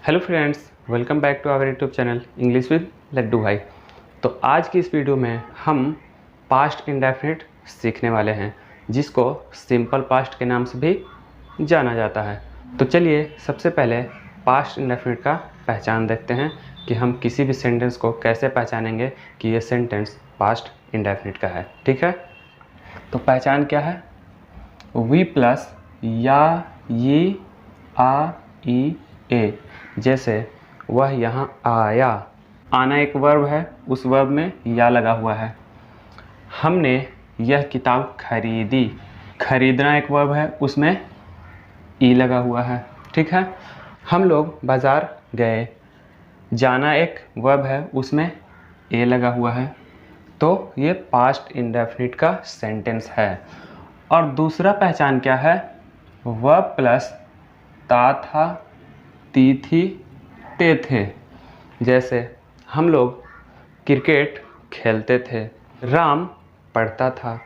Hello friends, welcome back to our YouTube channel English with Laddu Bhai. तो आज की इस वीडियो में हम पास्ट इंडेफिनिट सीखने वाले हैं, जिसको सिंपल पास्ट के नाम से भी जाना जाता है। तो चलिए सबसे पहले पास्ट इंडेफिनिट का पहचान देखते हैं कि हम किसी भी सेंटेंस को कैसे पहचानेंगे कि ये सेंटेंस पास्ट इंडेफिनिट का है। ठीक है, तो पहचान क्या है? वी प्लस या, ये, आ, ई, ए। जैसे वह यहाँ आया, आना एक वर्ब है, उस वर्ब में या लगा हुआ है। हमने यह किताब खरीदी, खरीदना एक वर्ब है, उसमें ई लगा हुआ है। ठीक है, हम लोग बाज़ार गए, जाना एक वर्ब है, उसमें ए लगा हुआ है। तो ये पास्ट इंडेफिनिट का सेंटेंस है। और दूसरा पहचान क्या है? वर्ब प्लस ता था, ती थी, ते थे। जैसे हम लोग क्रिकेट खेलते थे, राम पढ़ता था,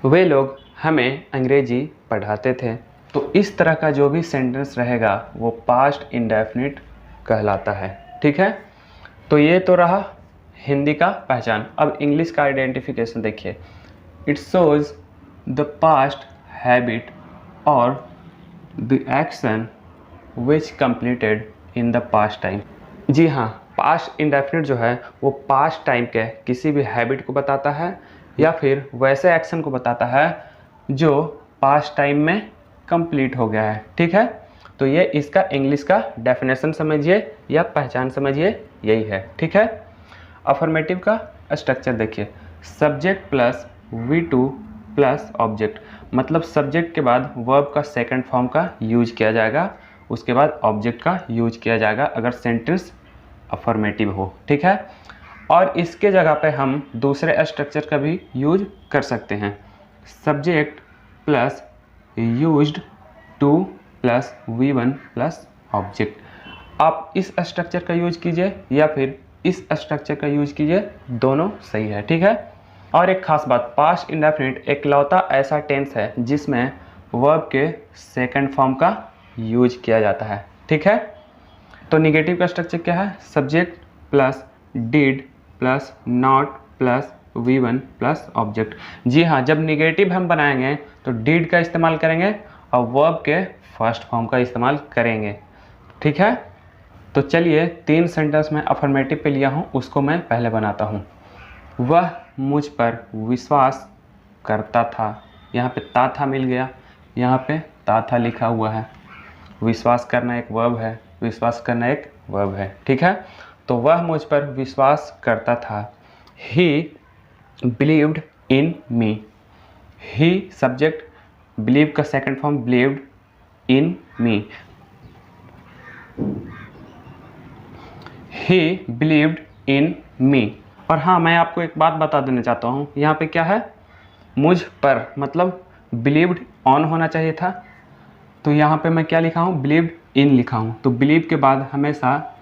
वे लोग हमें अंग्रेजी पढ़ाते थे। तो इस तरह का जो भी सेंटेंस रहेगा वो पास्ट इंडेफिनिट कहलाता है। ठीक है, तो ये तो रहा हिंदी का पहचान। अब इंग्लिश का आइडेंटिफिकेशन देखिए। It shows the past habit और the action which completed in the past time. जी हाँ, पास्ट इंडेफिनिट जो है वो पास्ट टाइम के किसी भी हैबिट को बताता है या फिर वैसे एक्शन को बताता है जो पास्ट टाइम में कंप्लीट हो गया है। ठीक है, तो ये इसका इंग्लिश का डेफिनेशन समझिए या पहचान समझिए, यही है। ठीक है, अफर्मेटिव का स्ट्रक्चर देखिए। Subject plus V2 plus object, मतलब सब्जेक्ट के बाद वर्ब का सेकंड फॉर्म का यूज किया जाएगा, उसके बाद ऑब्जेक्ट का यूज किया जाएगा अगर सेंटेंस अफर्मेटिव हो। ठीक है, और इसके जगह पे हम दूसरे स्ट्रक्चर का भी यूज कर सकते हैं। Subject plus used two plus V1 plus object. आप इस स्ट्रक्चर का यूज कीजिए या फिर इस स्ट्रक्चर का यूज कीजिए, दोनों सही है। ठीक है, और एक खास बात, पास्ट इंडेफिनिट एकलौता ऐसा टेंस है जिसमें वर्ब के सेकंड फॉर्म का यूज किया जाता है। ठीक है, तो निगेटिव का स्ट्रक्चर क्या है? Subject plus did plus not plus V1 plus object. जी हाँ, जब निगेटिव हम बनाएंगे तो डिड का इस्तेमाल करेंगे और वर्ब के फर्स्ट फॉर्म का इस्तेमाल करेंगे। ठीक है, तो चलिए 3 सेंटेंस में अफर्मेटिव पे लिया हूँ, उसको मैं पहले बनाता हूँ। वह मुझ पर विश्वास करता था, यहाँ पे ता था मिल गया, यहाँ पे ता था लिखा हुआ है। विश्वास करना एक वर्ब है, विश्वास करना एक वर्ब है। ठीक है, तो वह मुझ पर विश्वास करता था। He believed in me. He subject, believe का second form believed in me. He believed in me. और हाँ, मैं आपको एक बात बता देना चाहता हूँ, यहाँ पे क्या है? मुझ पर, मतलब बिलीव्ड ऑन होना चाहिए था, तो यहाँ पे मैं क्या लिखा हूँ? बिलीव्ड इन लिखा हूँ। तो बिलीव के बाद हमेशा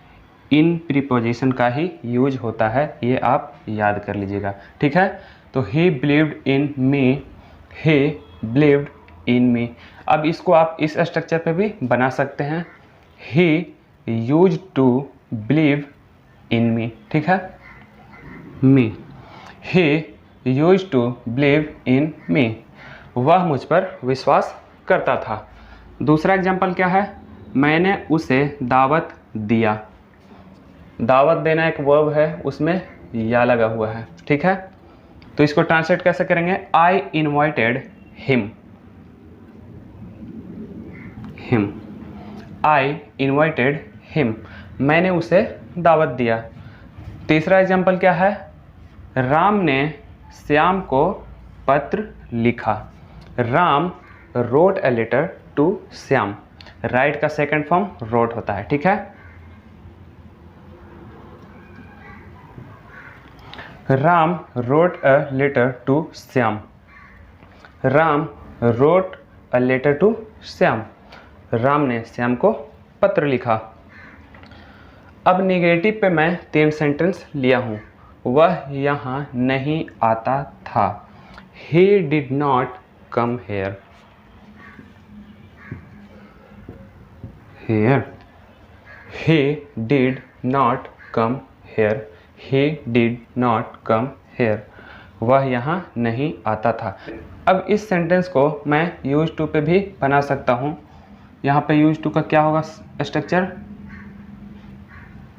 इन प्रीपोजिशन का ही यूज होता है, ये आप याद कर लीजिएगा। ठीक है, तो ही believed in me, he believed in मी। अब इसको आप इस स्ट्रक्चर पे भी बना सकते हैं। He used to believe in me. ठीक है, me, he used to believe in me. वह मुझ पर विश्वास करता था। दूसरा एग्जाम्पल क्या है? मैंने उसे दावत दिया। दावत देना एक वर्ब है, उसमें या लगा हुआ है। ठीक है, तो इसको ट्रांसलेट कैसे करेंगे? आई इनवाइटेड हिम। हिम, आई इनवाइटेड हिम, मैंने उसे दावत दिया। तीसरा एग्जाम्पल क्या है? राम ने श्याम को पत्र लिखा। Ram wrote a letter to Shyam. Write का सेकंड फॉर्म रोट होता है। ठीक है, Ram wrote a letter to Shyam. Ram wrote a letter to Shyam. Ram ने श्याम को पत्र लिखा। अब निगेटिव पे मैं 3 सेंटेंस लिया हूँ। वह यहाँ नहीं आता था। He did not come here. he did not come here, he did not come here, वह यहाँ नहीं आता था। अब इस सेंटेंस को मैं यूज टू पे भी बना सकता हूँ। यहाँ पे यूज टू का क्या होगा स्ट्रक्चर,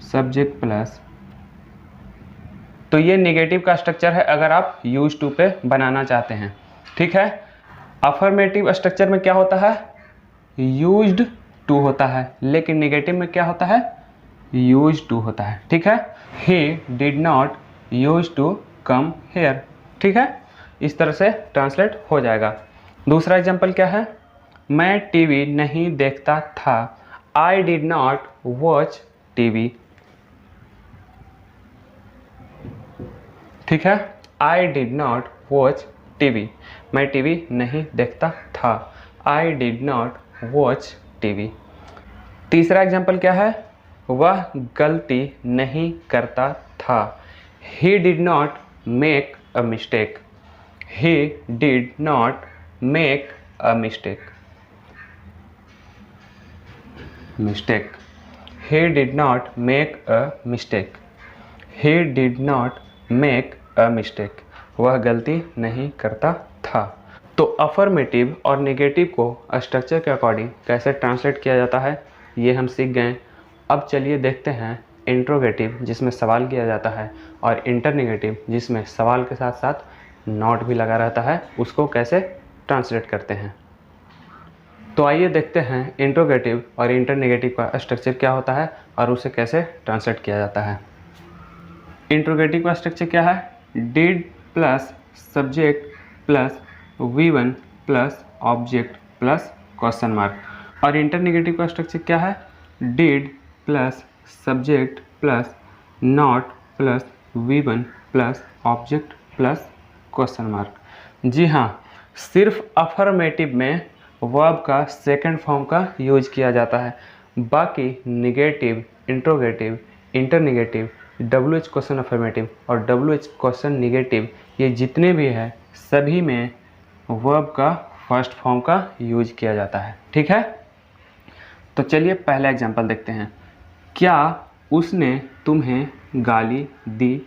सब्जेक्ट प्लस, तो ये नेगेटिव का स्ट्रक्चर है अगर आप यूज टू पे बनाना चाहते हैं। ठीक है, अफर्मेटिव स्ट्रक्चर में क्या होता है, यूज्ड टू होता है, लेकिन नेगेटिव में क्या होता है, यूज टू होता है। ठीक है, he did not use to come here। ठीक है, इस तरह से ट्रांसलेट हो जाएगा। दूसरा एग्जाम्पल क्या है, मैं टीवी नहीं देखता था, I did not watch TV। ठीक है, I did not watch TV, मैं टीवी नहीं देखता था, I did not watch TV। तीसरा एग्जाम्पल क्या है, वह गलती नहीं करता था, he did not make a mistake, he did not make a mistake, he did not make a mistake, he did not make a mistake, वह गलती नहीं करता था। तो अफर्मेटिव और नेगेटिव को स्ट्रक्चर के अकॉर्डिंग कैसे ट्रांसलेट किया जाता है ये हम सीख गए। अब चलिए देखते हैं इंट्रोगेटिव जिसमें सवाल किया जाता है और इंटरनेगेटिव जिसमें सवाल के साथ साथ नॉट भी लगा रहता है, उसको कैसे ट्रांसलेट करते हैं। तो आइए देखते हैं इंट्रोगेटिव और इंटरनेगेटिव का स्ट्रक्चर क्या होता है और उसे कैसे ट्रांसलेट किया जाता है। इंट्रोगेटिव का स्ट्रक्चर क्या है, did plus subject plus V1 plus object plus question mark. और इंटरनेगेटिव का स्ट्रक्चर क्या है, did plus subject plus not plus V1 plus object plus question mark. जी हाँ, सिर्फ अफर्मेटिव में वर्ब का सेकंड फॉर्म का यूज किया जाता है, बाकी negative, interrogative, internegative, WH question affirmative और WH क्वेश्चन निगेटिव, ये जितने भी हैं सभी में वर्ब का फर्स्ट फॉर्म का यूज किया जाता है। ठीक है, तो चलिए पहला एग्जांपल देखते हैं। क्या उसने तुम्हें गाली दी,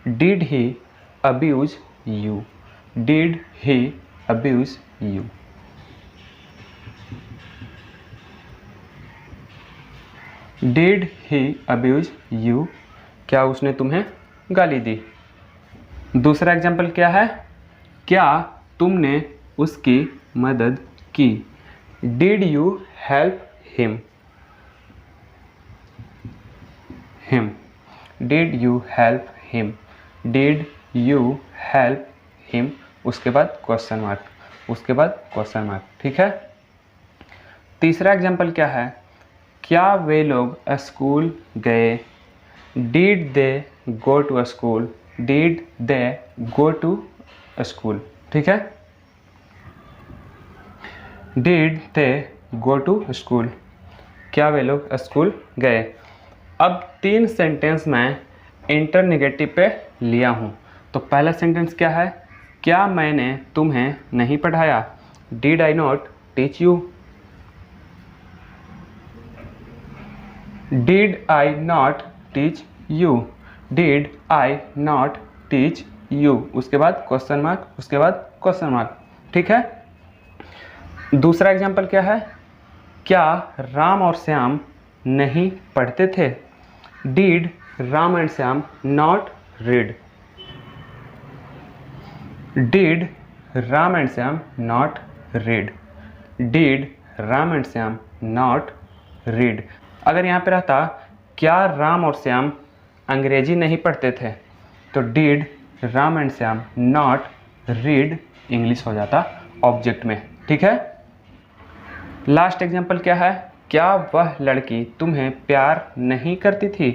did he abuse you, did he abuse you. Did he abuse you, क्या उसने तुम्हें गाली दी। दूसरा एग्जाम्पल क्या है, क्या तुमने उसकी मदद की, did you help him, did you help him, did you help him, उसके बाद क्वेश्चन मार्क, उसके बाद क्वेश्चन मार्क। ठीक है, तीसरा एग्जाम्पल क्या है, क्या वे लोग स्कूल गए, did they go to school, did they go to school. ठीक है, did they go to school, क्या वे लोग स्कूल गए। अब 3 सेंटेंस मैं इंटरनेगेटिव पे लिया हूँ। तो पहला सेंटेंस क्या है, क्या मैंने तुम्हें नहीं पढ़ाया, did I not teach you, did I not teach you, did I not teach you, उसके बाद क्वेश्चन मार्क, उसके बाद क्वेश्चन मार्क। ठीक है, दूसरा एग्जाम्पल क्या है, क्या राम और श्याम नहीं पढ़ते थे, did Ram and Shyam not read, did Ram and Shyam not read, did Ram and Shyam not read. अगर यहाँ पे रहता क्या राम और श्याम अंग्रेजी नहीं पढ़ते थे, तो did Ram and Shyam not read English हो जाता ऑब्जेक्ट में। ठीक है, लास्ट एग्जाम्पल क्या है, क्या वह लड़की तुम्हें प्यार नहीं करती थी,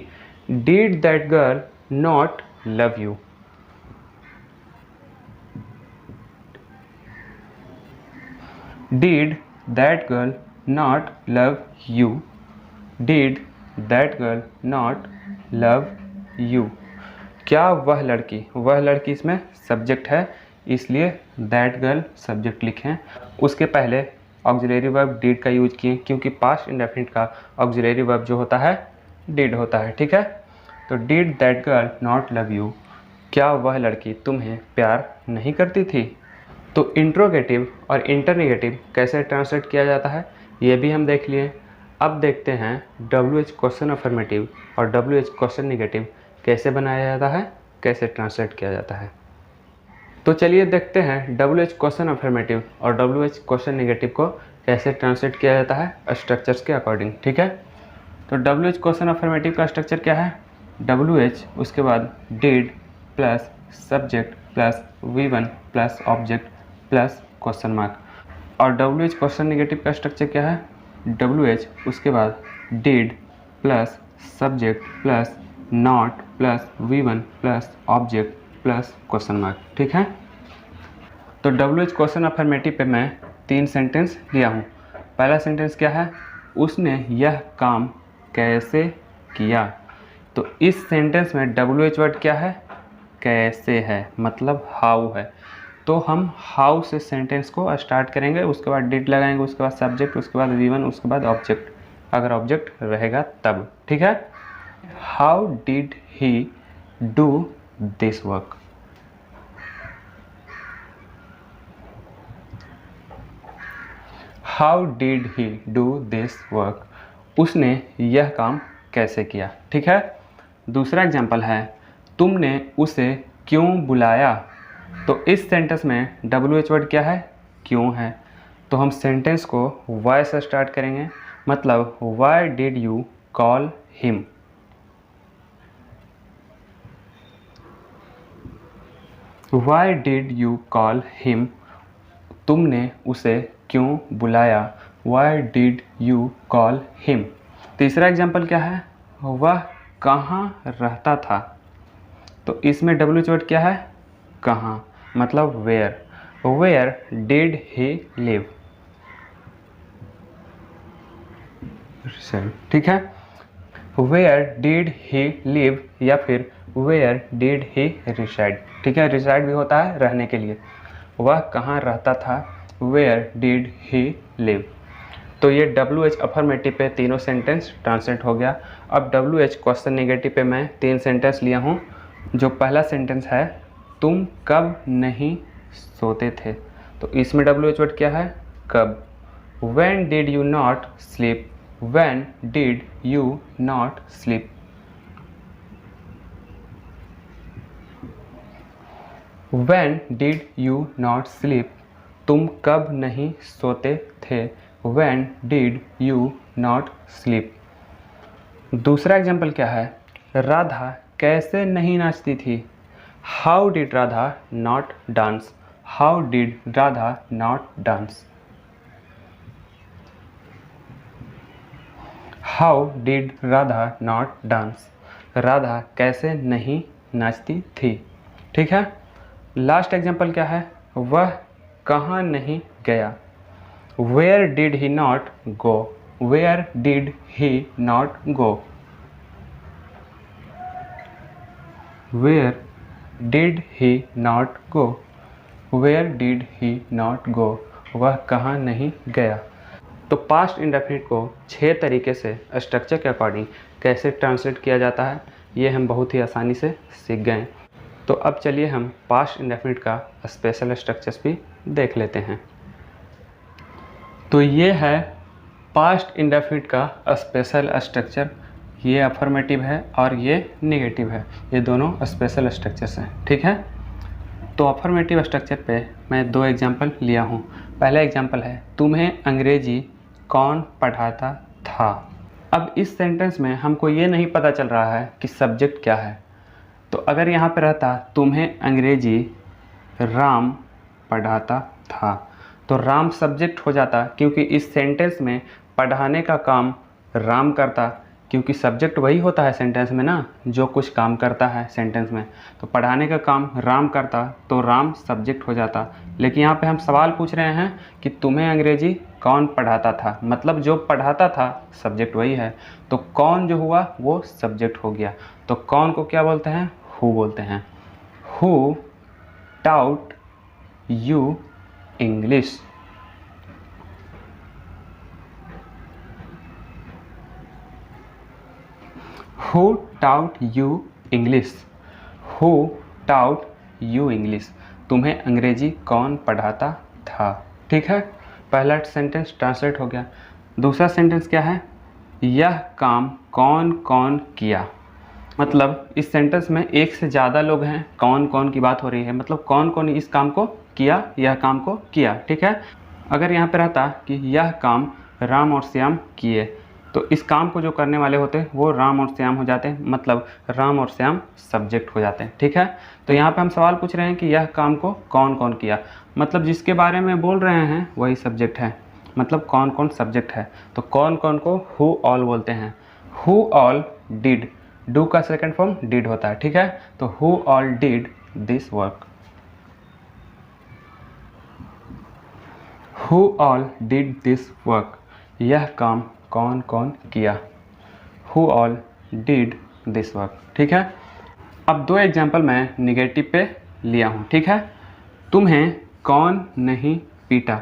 did that girl not love you, did that girl not love you, did that girl not love you. क्या वह लड़की इसमें सब्जेक्ट है, इसलिए दैट गर्ल सब्जेक्ट लिखें, उसके पहले ऑक्सिलरी वर्ब डिड का यूज किए, क्योंकि पास्ट इंडेफिनिट का ऑक्सिलरी वर्ब जो होता है डिड होता है। ठीक है, तो did that girl not love you, क्या वह लड़की तुम्हें प्यार नहीं करती थी। तो इंट्रोगेटिव और इंटरनेगेटिव कैसे ट्रांसलेट किया जाता है ये भी हम देख लिए। अब देखते हैं WH क्वेश्चन अफर्मेटिव और WH क्वेश्चन नेगेटिव कैसे बनाया जाता है, कैसे ट्रांसलेट किया जाता है। तो चलिए देखते हैं WH क्वेश्चन अफर्मेटिव और WH क्वेश्चन नेगेटिव को कैसे ट्रांसलेट किया जाता है स्ट्रक्चर्स के अकॉर्डिंग। ठीक है, तो WH क्वेश्चन अफर्मेटिव का स्ट्रक्चर क्या है, WH उसके बाद did plus subject plus V1 plus object plus question mark. और WH क्वेश्चन नेगेटिव का स्ट्रक्चर क्या है, WH उसके बाद did plus subject plus not plus V1 plus object plus question mark. ठीक है, तो WH क्वेश्चन अफर्मेटिव पे मैं 3 सेंटेंस लिया हूँ। पहला सेंटेंस क्या है, उसने यह काम कैसे किया। तो इस सेंटेंस में WH वर्ड क्या है, कैसे है, मतलब हाउ है। तो हम हाउ से सेंटेंस को स्टार्ट करेंगे, उसके बाद डिड लगाएंगे, उसके बाद सब्जेक्ट, उसके बाद V1, उसके बाद ऑब्जेक्ट, अगर ऑब्जेक्ट रहेगा तब। ठीक है, how did he do this work. How did he do this work, उसने यह काम कैसे किया। ठीक है, दूसरा एग्जाम्पल है, तुमने उसे क्यों बुलाया। तो इस सेंटेंस में WH वर्ड क्या है, क्यों है। तो हम सेंटेंस को वाई से स्टार्ट करेंगे, मतलब why did you call him. Why did you call him, तुमने उसे क्यों बुलाया। Why did you call him. तीसरा एग्जाम्पल क्या है, वह कहाँ रहता था। तो इसमें WH वर्ड क्या है, कहाँ, मतलब where. Where did he live. ठीक है, वेयर डिड ही लिव या फिर वेयर डिड ही रिसाइड। ठीक है, रिसाइड भी होता है रहने के लिए। वह कहाँ रहता था, वेयर डिड ही लिव। तो ये WH अफर्मेटिव पे तीनों सेंटेंस ट्रांसलेट हो गया। अब WH क्वेश्चन नेगेटिव पे मैं 3 सेंटेंस लिया हूँ। जो पहला सेंटेंस है, तुम कब नहीं सोते थे। तो इसमें WH वर्ड क्या है, कब। When did you not sleep? When did you not sleep? When did you not sleep? तुम कब नहीं सोते थे। When did you not sleep? दूसरा एग्जाम्पल क्या है, राधा कैसे नहीं नाचती थी। How did Radha not dance? How did Radha not dance? How did Radha not dance? Radha कैसे नहीं नाचती थी। ठीक है, लास्ट एग्जाम्पल क्या है, वह कहाँ नहीं गया। Where did he not go? Where did he not go? Where did he not go? Where did he not go? वह कहाँ नहीं गया। तो पास्ट इंडेफिनिट को 6 तरीके से स्ट्रक्चर के अकॉर्डिंग कैसे ट्रांसलेट किया जाता है ये हम बहुत ही आसानी से सीख गए। तो अब चलिए हम पास्ट इंडेफिनिट का स्पेशल स्ट्रक्चर्स भी देख लेते हैं। तो ये है पास्ट इंडेफिनिट का स्पेशल स्ट्रक्चर। ये अफर्मेटिव है और ये नेगेटिव है, ये दोनों स्पेशल स्ट्रक्चर्स हैं। ठीक है, तो अफर्मेटिव स्ट्रक्चर पे मैं 2 एग्जाम्पल लिया हूँ। पहला एग्जाम्पल है, तुम्हें अंग्रेजी कौन पढ़ाता था। अब इस सेंटेंस में हमको ये नहीं पता चल रहा है कि सब्जेक्ट क्या है। तो अगर यहाँ पे रहता तुम्हें अंग्रेजी राम पढ़ाता था, तो राम सब्जेक्ट हो जाता, क्योंकि इस सेंटेंस में पढ़ाने का काम राम करता, क्योंकि सब्जेक्ट वही होता है सेंटेंस में ना, जो कुछ काम करता है सेंटेंस में। तो पढ़ाने का काम राम करता, तो राम सब्जेक्ट हो जाता। लेकिन यहाँ पे हम सवाल पूछ रहे हैं कि तुम्हें अंग्रेजी कौन पढ़ाता था, मतलब जो पढ़ाता था सब्जेक्ट वही है, तो कौन जो हुआ वो सब्जेक्ट हो गया। तो कौन को क्या बोलते हैं, हु बोलते हैं। Who taut you English. Who taut you English, who taut you English, तुम्हें अंग्रेजी कौन पढ़ाता था। ठीक है, पहला सेंटेंस ट्रांसलेट हो गया। दूसरा सेंटेंस क्या है, यह काम कौन कौन किया। मतलब इस सेंटेंस में एक से ज़्यादा लोग हैं, कौन कौन की बात हो रही है, मतलब कौन कौन इस काम को किया, यह काम को किया। ठीक है, अगर यहाँ पे रहता कि यह काम राम और श्याम किए, तो इस काम को जो करने वाले होते हैं वो राम और श्याम हो जाते हैं, मतलब राम और श्याम सब्जेक्ट हो जाते हैं। ठीक है, तो यहाँ पे हम सवाल पूछ रहे हैं कि यह काम को कौन कौन किया, मतलब जिसके बारे में बोल रहे हैं वही सब्जेक्ट है, मतलब कौन कौन सब्जेक्ट है। तो कौन कौन को हु ऑल बोलते हैं। हु ऑल डिड, डू का सेकंड फॉर्म डिड होता है। ठीक है, तो who all did this work, who all did this work, यह काम कौन कौन किया। Who all did this work. ठीक है, अब दो एग्जाम्पल मैं निगेटिव पे लिया हूँ। ठीक है, तुम्हें कौन नहीं पीटा।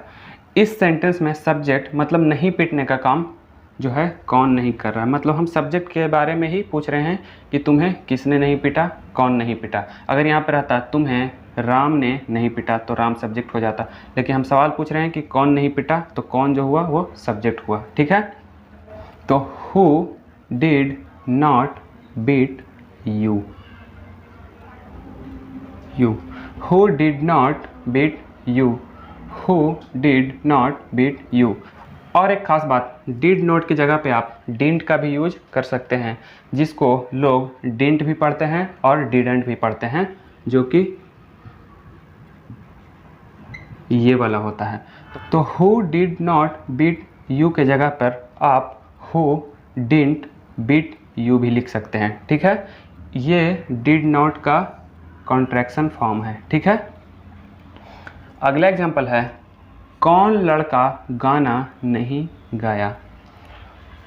इस सेंटेंस में सब्जेक्ट मतलब नहीं पीटने का काम जो है कौन नहीं कर रहा है, मतलब हम सब्जेक्ट के बारे में ही पूछ रहे हैं कि तुम्हें किसने नहीं पीटा, कौन नहीं पीटा। अगर यहाँ पर रहता तुम्हें राम ने नहीं पीटा तो राम सब्जेक्ट हो जाता, लेकिन हम सवाल पूछ रहे हैं कि कौन नहीं पीटा, तो कौन जो हुआ वो सब्जेक्ट हुआ। ठीक है, तो who did not beat you, you, who did not beat you, who did not beat you. और एक खास बात, डिड नॉट की जगह पे आप डिडंट का भी यूज कर सकते हैं, जिसको लोग डिडंट भी पढ़ते हैं और डिडंट भी पढ़ते हैं, जो कि ये वाला होता है। तो who did not beat you के जगह पर आप हु डिडंट बीट यू भी लिख सकते हैं। ठीक है, ये डिड नॉट का कॉन्ट्रैक्शन फॉर्म है। ठीक है, अगला एग्जांपल है, कौन लड़का गाना नहीं गाया।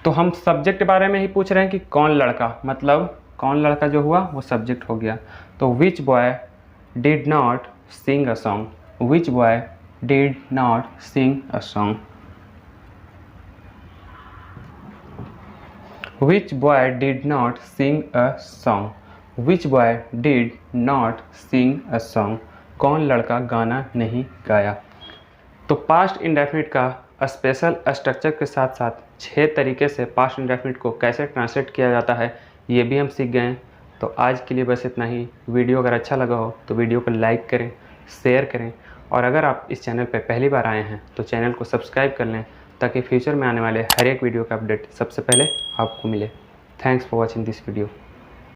तो हम सब्जेक्ट के बारे में ही पूछ रहे हैं कि कौन लड़का, मतलब कौन लड़का जो हुआ वो सब्जेक्ट हो गया। तो which boy did not sing a song, which boy did not sing a song, which boy did not sing a song, which boy did not sing a song, कौन लड़का गाना नहीं गाया। तो पास्ट इंडेफिनिट का स्पेशल स्ट्रक्चर के साथ साथ 6 तरीके से पास्ट इंडेफिनिट को कैसे ट्रांसलेट किया जाता है ये भी हम सीख गए। तो आज के लिए बस इतना ही। वीडियो अगर अच्छा लगा हो तो वीडियो को लाइक करें, शेयर करें, और अगर आप इस चैनल पर पहली बार आए हैं तो चैनल को सब्सक्राइब कर लें, ताकि फ्यूचर में आने वाले हर एक वीडियो का अपडेट सबसे पहले आपको मिले। Thanks for watching this video.